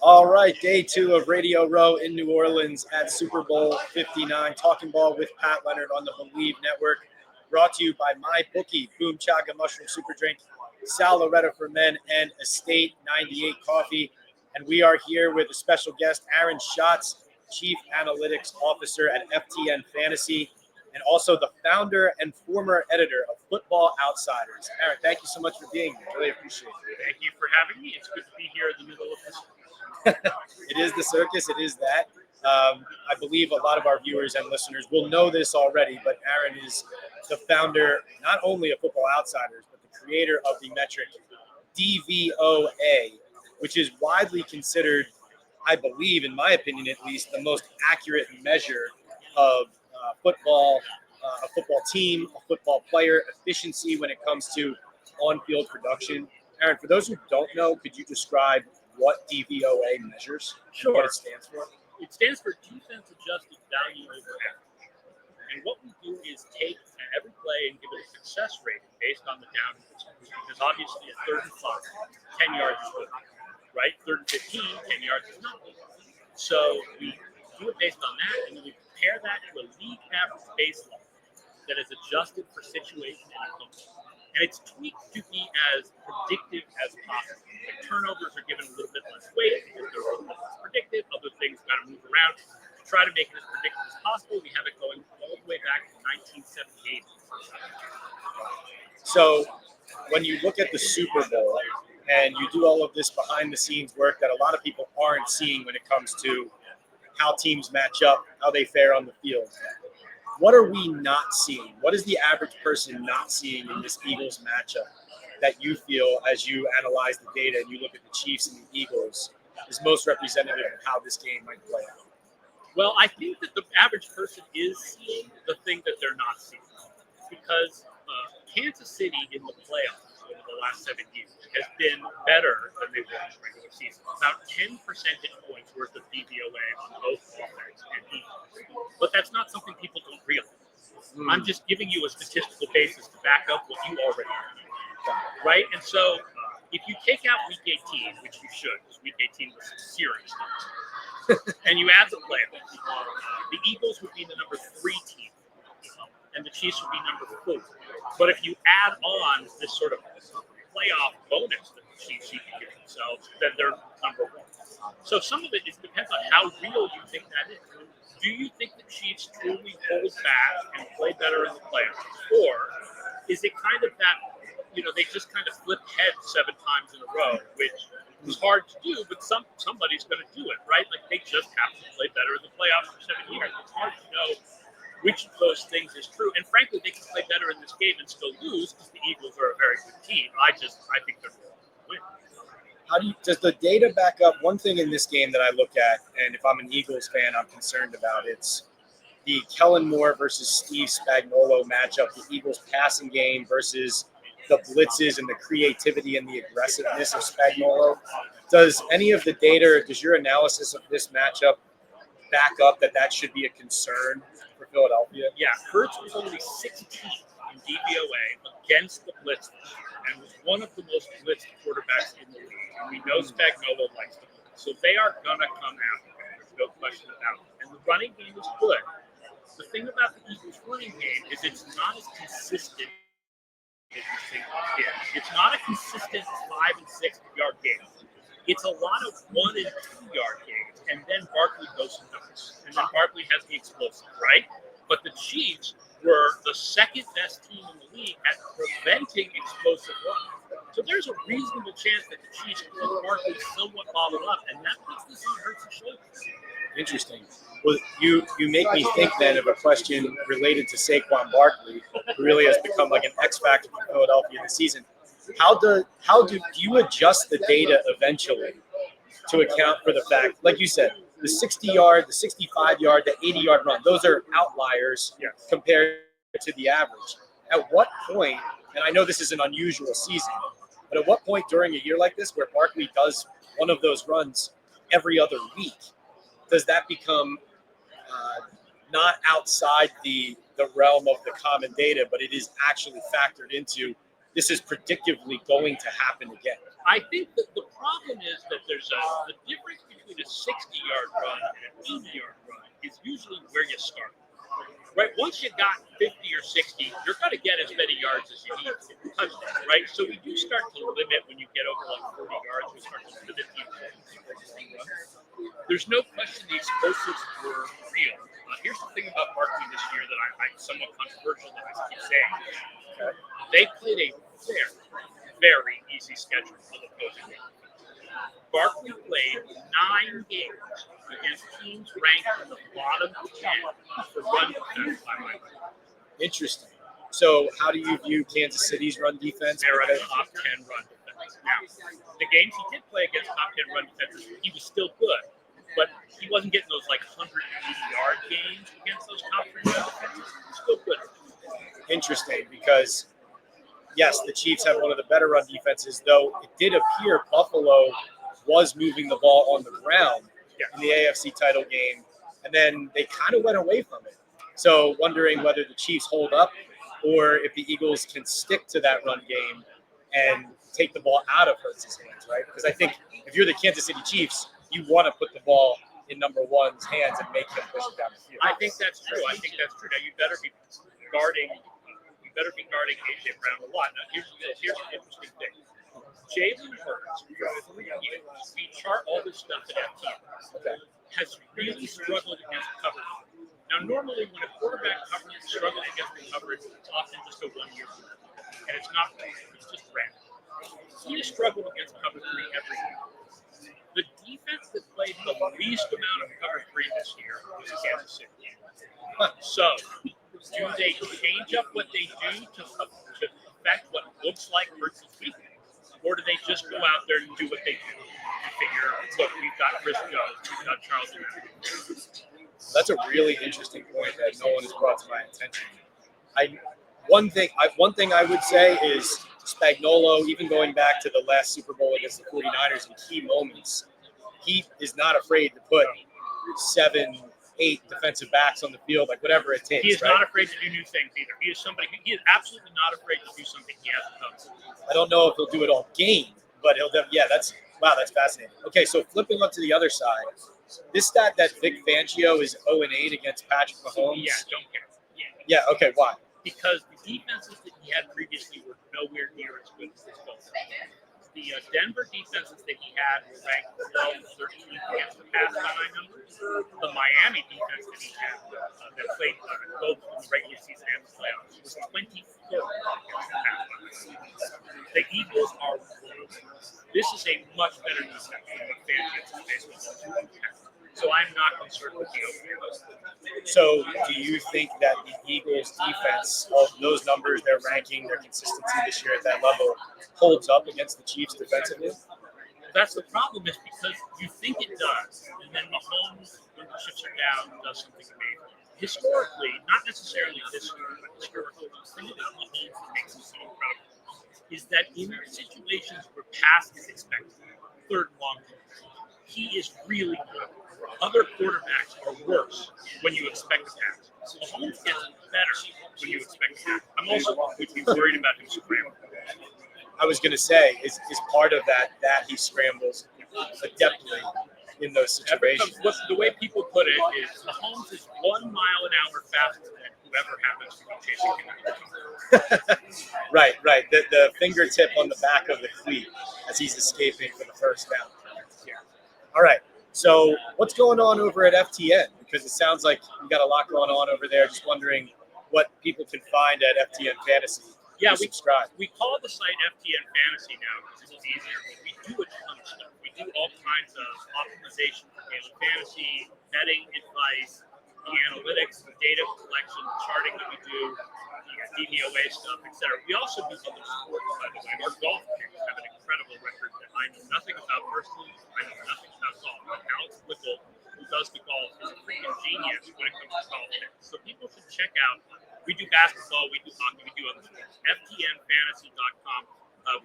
All right, day 2 of Radio Row in New Orleans at Super Bowl 59. Talking ball with Pat Leonard on the Believe Network. Brought to you by MyBookie, Boom Chaga Mushroom Super Drink, Sal Loretta for Men, and Estate 98 Coffee. And we are here with a special guest, Aaron Schatz, Chief Analytics Officer at FTN Fantasy, and also the founder and former editor of Football Outsiders. Aaron, thank you so much for being here. Really appreciate it. Thank you for having me. It's good to be here in the middle of this. It is the circus. It is that. I believe a lot of our viewers and listeners will know this already, but Aaron is the founder not only of Football Outsiders, but the creator of the metric DVOA, which is widely considered, I believe, in my opinion at least, the most accurate measure of football, a football team, a football player efficiency when it comes to on-field production. Aaron, for those who don't know, could you describe what DVOA measures and what it stands for? It stands for Defense Adjusted Value Over Average. And what we do is take every play and give it a success rating based on the down and distance. Because obviously at 3rd and 5, 10 yards is good, right? 3rd and 15, 10 yards is not good. So we do it based on that, and then we compare that to a league average baseline that is adjusted for situation and opponent. And it's tweaked to be as predictive as possible. Like turnovers are given a little bit less weight because they're a little bit less predictive. Other things got to move around. To try to make it as predictive as possible, we have it going all the way back to 1978. So when you look at the Super Bowl and you do all of this behind-the-scenes work that a lot of people aren't seeing when it comes to how teams match up, how they fare on the field, what are we not seeing? What is the average person not seeing in this Eagles matchup that you feel, as you analyze the data and you look at the Chiefs and the Eagles, is most representative of how this game might play out? Well, I think that the average person is seeing the thing that they're not seeing. Because Kansas City in the playoffs over the last 7 years has been better than they were in the regular season. About 10 percentage points worth of DVOA on both offense and defense. But that's not something people don't realize. I'm just giving you a statistical basis to back up what you already know. Right? And so if you take out Week 18, which you should, because Week 18 was some serious news, and you add the playoffs, the Eagles would be the number 3 team, and the Chiefs would be number 4. But if you add on this sort of playoff bonus that the Chiefs can give themselves, then they're number 1. So some of it depends on how real you think that is. Do you think the Chiefs truly hold back and play better in the playoffs? Or is it kind of that, they just kind of flip heads 7 times in a row, which is hard to do, but somebody's going to do it, right? Like they just have to play better in the playoffs for 7 years. It's hard to know which of those things is true. And frankly, they can play better in this game and still lose because the Eagles are a very good team. I think they're going to win. Does the data back up one thing in this game that I look at, and if I'm an Eagles fan, I'm concerned about, it's the Kellen Moore versus Steve Spagnuolo matchup, the Eagles passing game versus the blitzes and the creativity and the aggressiveness of Spagnuolo. Does any of the data, does your analysis of this matchup back up that should be a concern for Philadelphia? Yeah, Hurts was only 16th in DVOA against the blitzers and was one of the most blitzed quarterbacks in the league. And we know Spagnuolo likes to blitz. So they are going to come after him. There's no question about it. And the running game is good. The thing about the Eagles' running game is it's not as consistent as you think it is. It's not a consistent 5 and 6 yard game. It's a lot of 1 and 2 yard games, and then Barkley goes nuts. And then Barkley has the explosive, right? But the Chiefs were the second best team in the league at preventing explosive runs. So there's a reasonable chance that the Chiefs will Barkley somewhat bottled up, and that puts this on Hurts' shoulders. Interesting. Well, you make me think then of a question related to Saquon Barkley, who really has become like an X factor for Philadelphia this season. How do you adjust the data eventually to account for the fact, like you said, the 60-yard, the 65-yard, the 80-yard run, those are outliers compared to the average. At what point, and I know this is an unusual season, but at what point during a year like this where Barkley does one of those runs every other week, does that become not outside the realm of the common data, but it is actually factored into this is predictively going to happen again? I think that the problem is that there's the difference between a 60-yard run and an 80-yard run is usually where you start. Right, once you got 50 or 60, you're going to get as many yards as you need to touchdown, right? So we do start to limit when you get over like 40 yards. We start to limit the importance. There's no question the explosives were real. Here's the thing about Barkley this year that I'm somewhat controversial that I keep saying. They played a very, very easy schedule for the opposing team. Barkley played 9 games against teams ranked in the bottom 10 for run defense by my way. Interesting. So how do you view Kansas City's run defense? They're a top 10 run defense. Now, the games he did play against top 10 run defenses, he was still good. But he wasn't getting those like 180-yard games against those top 10 run defenses. He's still good. Interesting, because yes, the Chiefs have one of the better run defenses, though it did appear Buffalo was moving the ball on the ground in the AFC title game, and then they kind of went away from it. So wondering whether the Chiefs hold up or if the Eagles can stick to that run game and take the ball out of Hurts' hands, right? Because I think if you're the Kansas City Chiefs, you want to put the ball in number one's hands and make him push it down the field. I think that's true. Now you better be guarding AJ Brown a lot. Now here's the interesting thing. Jalen Hurts, we chart all this stuff at FTN, has really struggled against coverage. Now, normally when a quarterback is struggling against the coverage, it's often just a 1-year rule. And it's not random. It's just random. He has struggled against cover 3 every year. The defense that played the least amount of cover 3 this year was Kansas City. So, do they change up what they do to affect what looks like Hurts' weakness? Or do they just go out there and do what they do and figure, look, we've got Chris Jones, we've got Charles Lee. That's a really interesting point that no one has brought to my attention. One thing I would say is Spagnuolo, even going back to the last Super Bowl against the 49ers in key moments, he is not afraid to put 7, 8 defensive backs on the field, like whatever it takes. He is not afraid to do new things either. He is absolutely not afraid to do something he hasn't done. I don't know if he'll do it all game, but he'll. That's fascinating. Okay, so flipping up to the other side, this stat that Vic Fangio is 0-8 against Patrick Mahomes. Yeah, don't care. Yeah. Okay. Why? Because the defenses that he had previously were nowhere near as good as this one. The Denver defenses that he had were ranked 12 and 13 against the pass by my numbers. The Miami defense that he had that played both in the regular season and the playoffs was 23rd against the pass by my numbers. The Eagles are worse. This is a much better defense than what Fangio is facing. So I'm not concerned with the Eagles. So do you think that the Eagles defense, all those numbers, their ranking, their consistency this year at that level, holds up against the Chiefs defensively? That's the problem, is because you think it does, and then Mahomes, when the chips are down, does something amazing. Historically, not necessarily this year, but historically, the thing about Mahomes that makes him so incredible is that in situations where pass is expected, 3rd and long, he is really good. Other quarterbacks are worse when you expect a pass. Mahomes gets better when you expect a pass. I'm also would be worried about him scrambling. I was going to say, is part of that he scrambles adeptly in those situations. The way people put it is Mahomes is 1 mile an hour faster than whoever happens to be chasing him. Right. The fingertip on the back of the cleat as he's escaping for the first down. Yeah. All right. So what's going on over at FTN? Because it sounds like you got a lot going on over there. Just wondering what people can find at FTN Fantasy. Yeah, subscribe. We call the site FTN Fantasy now because it's easier. We do a ton of stuff. We do all kinds of optimization for daily fantasy, betting advice, the analytics, the data collection, the charting that we do, the DVOA stuff, etc. We also do other sports, by the way. Our golf picks have an incredible record that I know nothing about personally. I know nothing about golf. Alex Whipple, who does the golf, is a freaking genius when it comes to golf picks. So people should check out. We do basketball, we do hockey, we do other sports. FTNFantasy.com.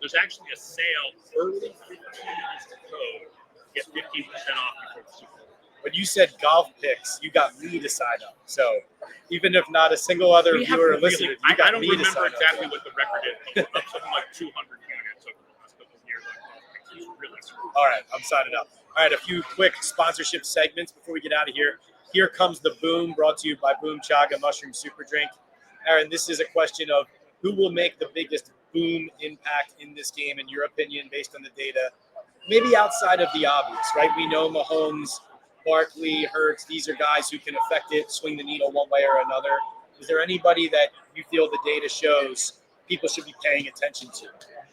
There's actually a sale. Early 15 is the code. Get 15% off before the Super Bowl. When you said golf picks, you got me to sign up. So even if not a single other viewer listening, you got me to sign up. I don't remember exactly what the record is, but something like 200 units over the last couple of years. It's really cool. All right, I'm signing up. All right, a few quick sponsorship segments before we get out of here. Here comes the boom, brought to you by Boom Chaga Mushroom Super Drink. Aaron, this is a question of who will make the biggest boom impact in this game, in your opinion, based on the data. Maybe outside of the obvious, right? We know Mahomes, Barkley, Hurts, these are guys who can affect it, swing the needle one way or another. Is there anybody that you feel the data shows people should be paying attention to?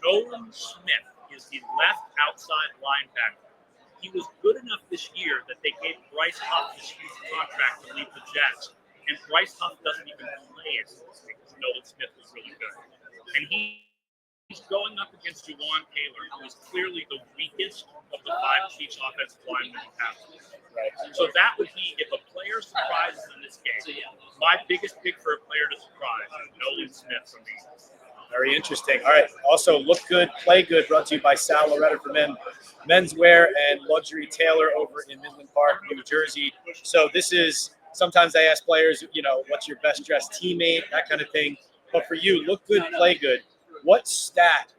Nolan Smith is the left outside linebacker. He was good enough this year that they gave Bryce Huff this huge contract to lead the Jets, and Bryce Huff doesn't even play it because Nolan Smith was really good. And he's going up against Juwan Taylor, who is clearly the weakest of the 5 Chiefs offensive linemen in have. Right. So that would be if a player surprises in this game. My biggest pick for a player to surprise is Nolan Smith from the Eagles. Very interesting. All right. Also, look good, play good. Brought to you by Sal Loretta for Men, menswear and luxury tailor over in Midland Park, New Jersey. So this is sometimes I ask players, what's your best dressed teammate, that kind of thing. But for you, look good, play good. What stat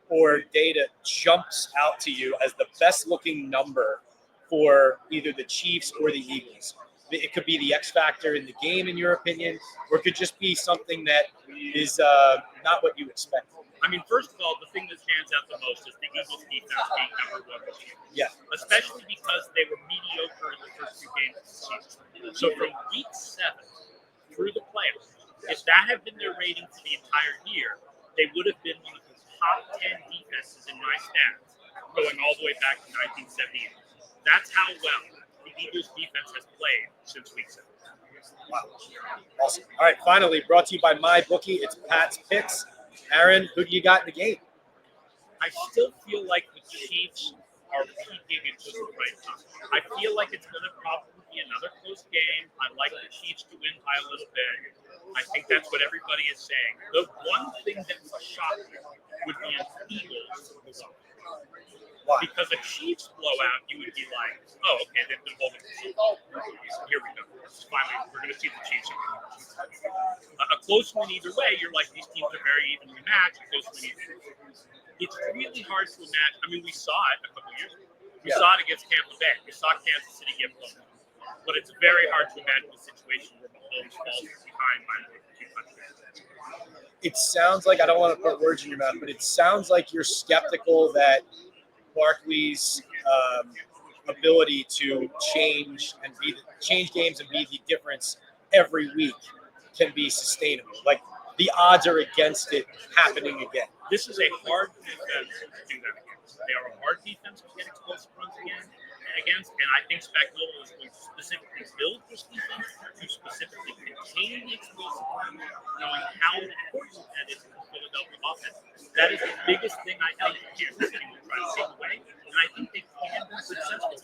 or data jumps out to you as the best looking number for either the Chiefs or the Eagles? It could be the X factor in the game, in your opinion, or it could just be something that is not what you expect. I mean, first of all, the thing that stands out the most is the Eagles' defense being number 1 this year. Yeah. Especially because they were mediocre in the first 2 games of the season. So from week 7 through the playoffs, if that had been their rating for the entire year, they would have been one of the top 10 defenses in my stats, going all the way back to 1978. That's how well the Eagles' defense has played since week 7. Wow. Awesome. All right, finally, brought to you by MyBookie. It's Pat's Picks. Aaron, who do you got in the game? I still feel like the Chiefs are peaking into the right time. I feel like it's going to probably be another close game. I like the Chiefs to win by a little bit. I think that's what everybody is saying. The one thing that would shock me would be an Eagles blowout. Why? Because a Chiefs blowout, you would be like, oh, okay, they've been holding the Super Bowl. Here we go. Finally, we're going to see the Chiefs. A close win either way, you're like, these teams are very evenly matched. A close win either way. It's really hard to imagine. I mean, we saw it a couple years ago. We saw it against Tampa Bay. We saw Kansas City get blown. But it's very hard to imagine a situation where Mahomes falls behind by more than 2 touchdowns. It sounds like, I don't want to put words in your mouth, but it sounds like you're skeptical that Barkley's ability to change games and be the difference every week can be sustainable. Like the odds are against it happening again. This is a hard defense to do that against. They are a hard defense to get explosive runs against, and I think Spagnuolo is going to specifically build this defense to specifically contain the explosive runs, knowing how important that is to the Philadelphia offense. That is the biggest thing I think Kansas City will try to take away, and I think they can be successful.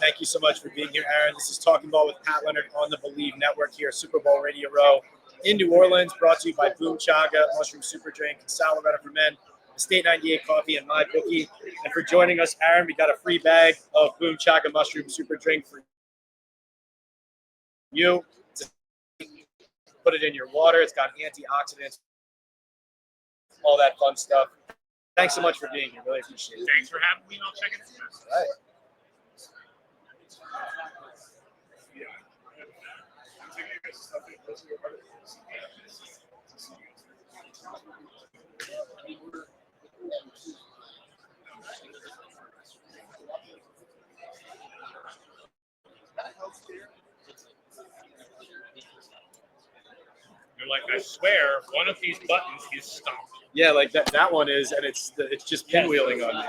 Thank you so much for being here, Aaron. This is Talking Ball with Pat Leonard on the Believe Network here, Super Bowl Radio Row in New Orleans, brought to you by Boom Chaga, Mushroom Super Drink, Sal Loretta for Men, Estate 98 Coffee, and MyBookie. And for joining us, Aaron, we got a free bag of Boom Chaga Mushroom Super Drink for you. Put it in your water. It's got antioxidants, all that fun stuff. Thanks so much for being here. Really appreciate it. Thanks for having me, and I'll check it out. All right. You're like, I swear, one of these buttons is stopped. Yeah, like that one is, and it's just pinwheeling on you.